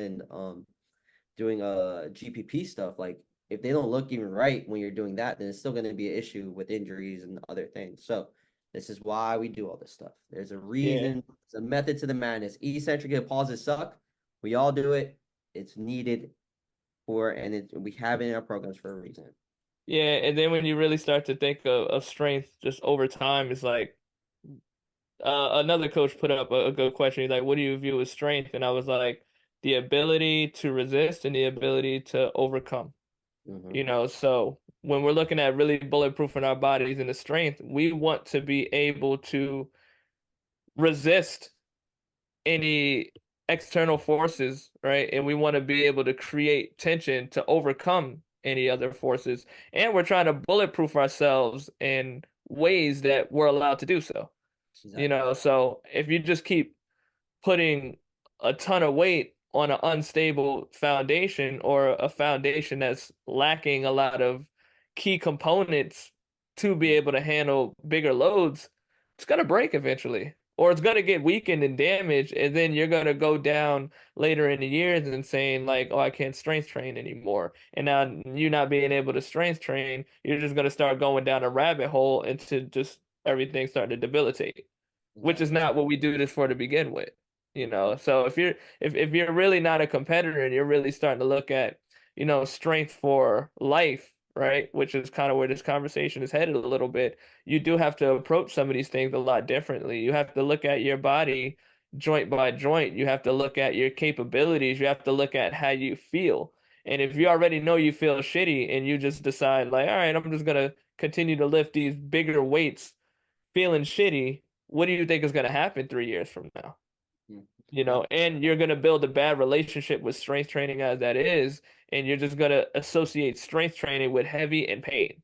and doing GPP stuff, like if they don't look even right when you're doing that, then it's still going to be an issue with injuries and other things. So this is why we do all this stuff. There's a Yeah. reason, it's a method to the madness. Eccentric pauses suck. We all do it. It's needed we have it in our programs for a reason. Yeah, and then when you really start to think of strength just over time, it's like another coach put up a good question. He's like, "What do you view as strength?" And I was like, "The ability to resist and the ability to overcome." Hmm. So when we're looking at really bulletproofing our bodies and the strength, we want to be able to resist any external forces, right? And we want to be able to create tension to overcome any other forces. And we're trying to bulletproof ourselves in ways that we're allowed to do so. Exactly. So if you just keep putting a ton of weight on an unstable foundation or a foundation that's lacking a lot of key components to be able to handle bigger loads, it's going to break eventually. Or it's going to get weakened and damaged, and then you're going to go down later in the years and saying, like, oh, I can't strength train anymore. And now you not being able to strength train, you're just going to start going down a rabbit hole into just everything starting to debilitate, which is Exactly. not what we do this for to begin with. So if you're really not a competitor and you're really starting to look at, strength for life, right, which is kind of where this conversation is headed a little bit, you do have to approach some of these things a lot differently. You have to look at your body joint by joint. You have to look at your capabilities. You have to look at how you feel. And if you already know you feel shitty and you just decide like, all right, I'm just gonna continue to lift these bigger weights feeling shitty, what do you think is going to happen 3 years from now? Mhm. And you're going to build a bad relationship with strength training as that is, and you're just going to associate strength training with heavy and pain.